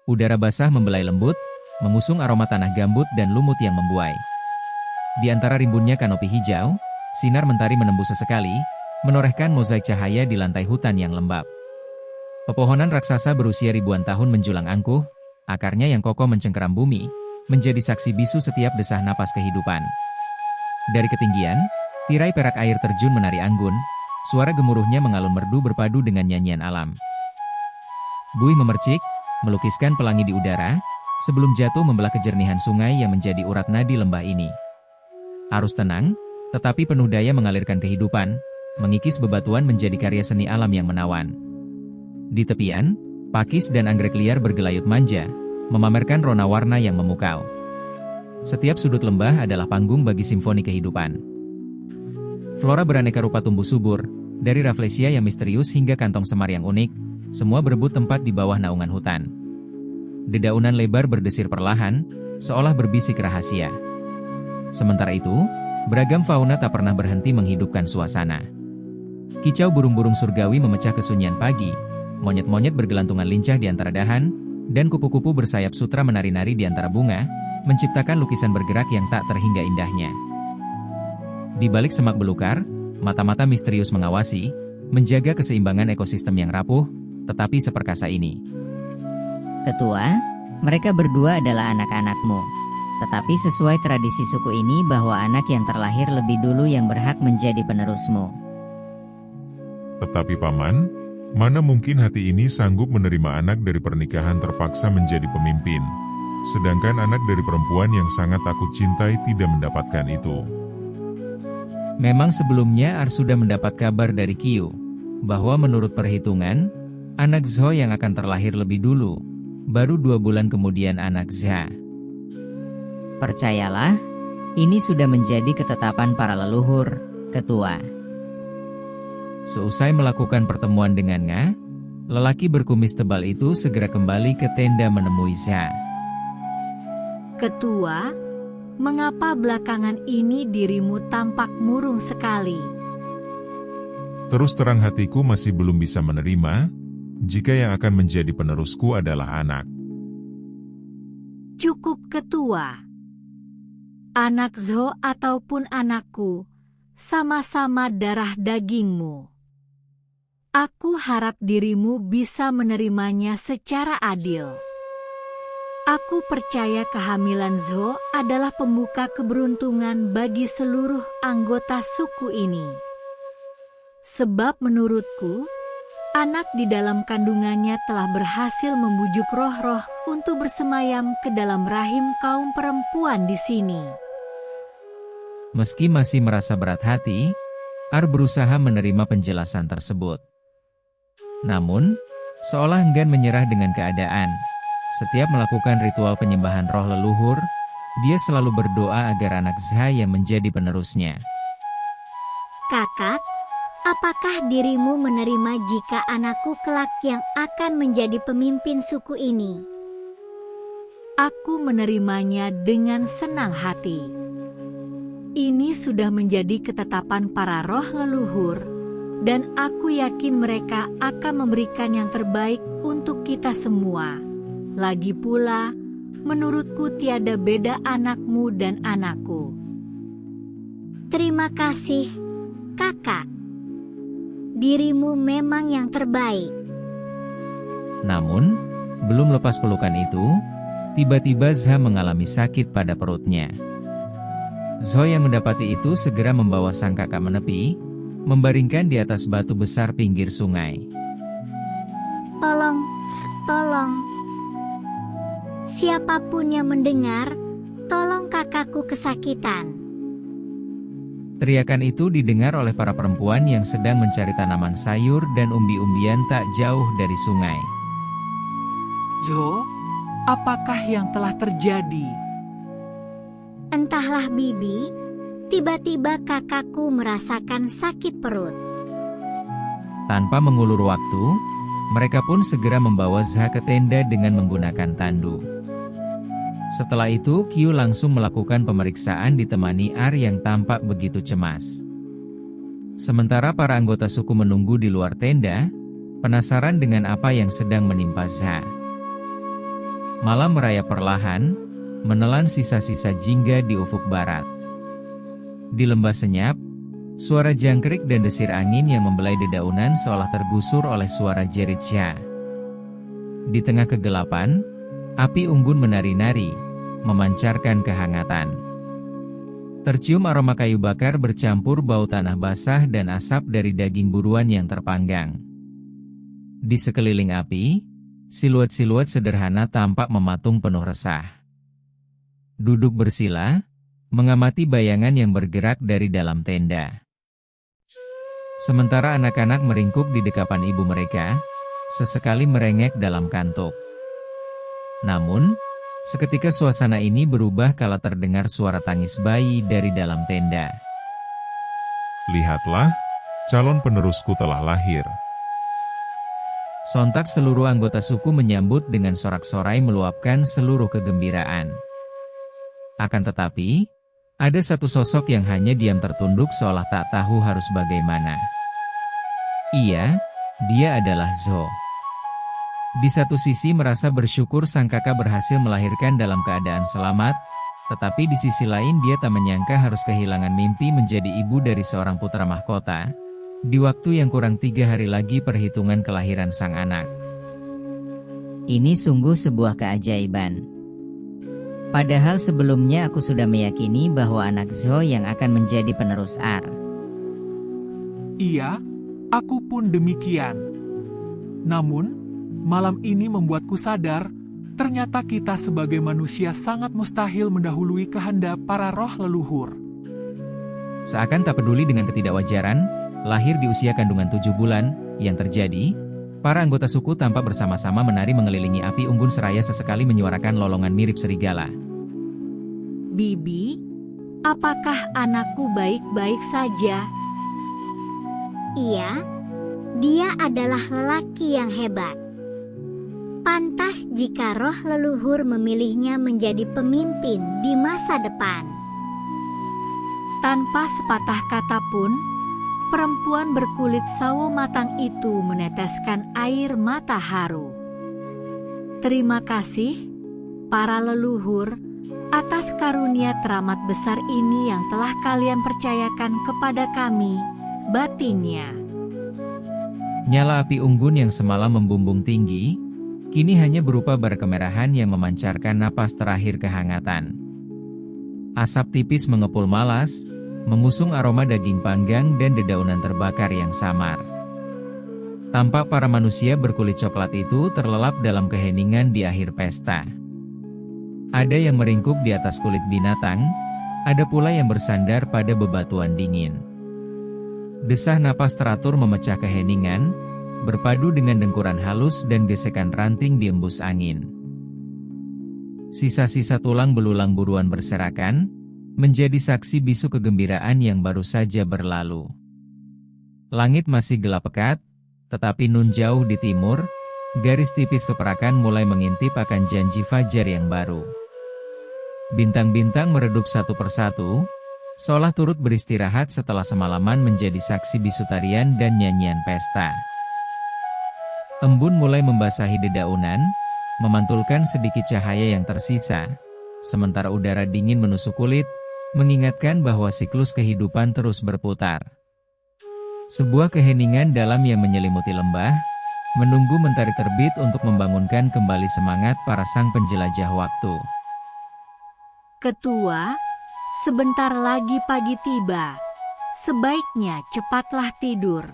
Udara basah membelai lembut, mengusung aroma tanah gambut dan lumut yang membuai. Di antara rimbunnya kanopi hijau, sinar mentari menembus sesekali, menorehkan mozaik cahaya di lantai hutan yang lembab. Pepohonan raksasa berusia ribuan tahun menjulang angkuh, akarnya yang kokoh mencengkeram bumi, menjadi saksi bisu setiap desah napas kehidupan. Dari ketinggian, tirai perak air terjun menari anggun, suara gemuruhnya mengalun merdu berpadu dengan nyanyian alam. Buih memercik, melukiskan pelangi di udara, sebelum jatuh membelah kejernihan sungai yang menjadi urat nadi lembah ini. Arus tenang, tetapi penuh daya mengalirkan kehidupan, mengikis bebatuan menjadi karya seni alam yang menawan. Di tepian, pakis dan anggrek liar bergelayut manja, memamerkan rona warna yang memukau. Setiap sudut lembah adalah panggung bagi simfoni kehidupan. Flora beraneka rupa tumbuh subur, dari Rafflesia yang misterius hingga kantong semar yang unik, semua berebut tempat di bawah naungan hutan. Dedaunan lebar berdesir perlahan, seolah berbisik rahasia. Sementara itu, beragam fauna tak pernah berhenti menghidupkan suasana. Kicau burung-burung surgawi memecah kesunyian pagi, monyet-monyet bergelantungan lincah di antara dahan, dan kupu-kupu bersayap sutra menari-nari di antara bunga, menciptakan lukisan bergerak yang tak terhingga indahnya. Di balik semak belukar, mata-mata misterius mengawasi, menjaga keseimbangan ekosistem yang rapuh, tetapi seperkasa ini. Ketua, mereka berdua adalah anak-anakmu. Tetapi sesuai tradisi suku ini bahwa anak yang terlahir lebih dulu yang berhak menjadi penerusmu. Tetapi Paman, mana mungkin hati ini sanggup menerima anak dari pernikahan terpaksa menjadi pemimpin, sedangkan anak dari perempuan yang sangat aku cintai tidak mendapatkan itu. Memang sebelumnya Ar sudah mendapat kabar dari Kyu, bahwa menurut perhitungan, anak Zho yang akan terlahir lebih dulu, baru 2 bulan kemudian anak Zha. Percayalah, ini sudah menjadi ketetapan para leluhur, Ketua. Seusai melakukan pertemuan dengan Nga, lelaki berkumis tebal itu segera kembali ke tenda menemui Zha. Ketua, mengapa belakangan ini dirimu tampak murung sekali? Terus terang hatiku masih belum bisa menerima, jika yang akan menjadi penerusku adalah anak. Cukup Ketua. Anak Zho ataupun anakku, sama-sama darah dagingmu. Aku harap dirimu bisa menerimanya secara adil. Aku percaya kehamilan Zho adalah pembuka keberuntungan bagi seluruh anggota suku ini. Sebab menurutku, anak di dalam kandungannya telah berhasil membujuk roh-roh untuk bersemayam ke dalam rahim kaum perempuan di sini. Meski masih merasa berat hati, Ar berusaha menerima penjelasan tersebut. Namun, seolah enggan menyerah dengan keadaan, setiap melakukan ritual penyembahan roh leluhur, dia selalu berdoa agar anak Zha yang menjadi penerusnya. Kakak, apakah dirimu menerima jika anakku kelak yang akan menjadi pemimpin suku ini? Aku menerimanya dengan senang hati. Ini sudah menjadi ketetapan para roh leluhur, dan aku yakin mereka akan memberikan yang terbaik untuk kita semua. Lagi pula, menurutku tiada beda anakmu dan anakku. Terima kasih, Kakak. Dirimu memang yang terbaik. Namun, belum lepas pelukan itu, tiba-tiba Zha mengalami sakit pada perutnya. Zho yang mendapati itu segera membawa sang kakak menepi, membaringkan di atas batu besar pinggir sungai. Tolong. Siapapun yang mendengar, tolong kakakku kesakitan. Teriakan itu didengar oleh para perempuan yang sedang mencari tanaman sayur dan umbi-umbian tak jauh dari sungai. Zho, apakah yang telah terjadi? Entahlah Bibi, tiba-tiba kakakku merasakan sakit perut. Tanpa mengulur waktu, mereka pun segera membawa Zha ke tenda dengan menggunakan tandu. Setelah itu Kyu langsung melakukan pemeriksaan ditemani Ar yang tampak begitu cemas. Sementara para anggota suku menunggu di luar tenda, penasaran dengan apa yang sedang menimpa Zha. Malam merayap perlahan, menelan sisa-sisa jingga di ufuk barat. Di lembah senyap, suara jangkrik dan desir angin yang membelai dedaunan seolah tergusur oleh suara jerit Syah. Di tengah kegelapan, api unggun menari-nari, memancarkan kehangatan. Tercium aroma kayu bakar bercampur bau tanah basah dan asap dari daging buruan yang terpanggang. Di sekeliling api, siluet-siluet sederhana tampak mematung penuh resah. Duduk bersila, mengamati bayangan yang bergerak dari dalam tenda. Sementara anak-anak meringkuk di dekapan ibu mereka, sesekali merengek dalam kantuk. Namun, seketika suasana ini berubah kala terdengar suara tangis bayi dari dalam tenda. Lihatlah, calon penerusku telah lahir. Sontak seluruh anggota suku menyambut dengan sorak-sorai meluapkan seluruh kegembiraan. Akan tetapi, ada satu sosok yang hanya diam tertunduk seolah tak tahu harus bagaimana. Dia adalah Zhou. Di satu sisi merasa bersyukur sang kakak berhasil melahirkan dalam keadaan selamat, tetapi di sisi lain dia tak menyangka harus kehilangan mimpi menjadi ibu dari seorang putra mahkota, di waktu yang kurang 3 hari lagi perhitungan kelahiran sang anak. Ini sungguh sebuah keajaiban. Padahal sebelumnya aku sudah meyakini bahwa anak Zhou yang akan menjadi penerus Ar. Iya, aku pun demikian. Namun, malam ini membuatku sadar, ternyata kita sebagai manusia sangat mustahil mendahului kehendak para roh leluhur. Seakan tak peduli dengan ketidakwajaran, lahir di usia kandungan 7 bulan, yang terjadi, para anggota suku tampak bersama-sama menari mengelilingi api unggun seraya sesekali menyuarakan lolongan mirip serigala. Bibi, apakah anakku baik-baik saja? Iya, dia adalah lelaki yang hebat. Pantas jika roh leluhur memilihnya menjadi pemimpin di masa depan. Tanpa sepatah kata pun, perempuan berkulit sawo matang itu meneteskan air mata haru. Terima kasih, para leluhur, atas karunia teramat besar ini yang telah kalian percayakan kepada kami, batinnya. Nyala api unggun yang semalam membumbung tinggi, kini hanya berupa bara kemerahan yang memancarkan napas terakhir kehangatan. Asap tipis mengepul malas, mengusung aroma daging panggang dan dedaunan terbakar yang samar. Tampak para manusia berkulit coklat itu terlelap dalam keheningan di akhir pesta. Ada yang meringkuk di atas kulit binatang, ada pula yang bersandar pada bebatuan dingin. Desah napas teratur memecah keheningan, berpadu dengan dengkuran halus dan gesekan ranting di embus angin. Sisa-sisa tulang belulang buruan berserakan, menjadi saksi bisu kegembiraan yang baru saja berlalu. Langit masih gelap pekat, tetapi nun jauh di timur, garis tipis keperakan mulai mengintip akan janji fajar yang baru. Bintang-bintang meredup satu persatu, seolah turut beristirahat setelah semalaman menjadi saksi bisu tarian dan nyanyian pesta. Embun mulai membasahi dedaunan, memantulkan sedikit cahaya yang tersisa, sementara udara dingin menusuk kulit, mengingatkan bahwa siklus kehidupan terus berputar. Sebuah keheningan dalam yang menyelimuti lembah, menunggu mentari terbit untuk membangunkan kembali semangat para sang penjelajah waktu. Ketua, sebentar lagi pagi tiba. Sebaiknya cepatlah tidur.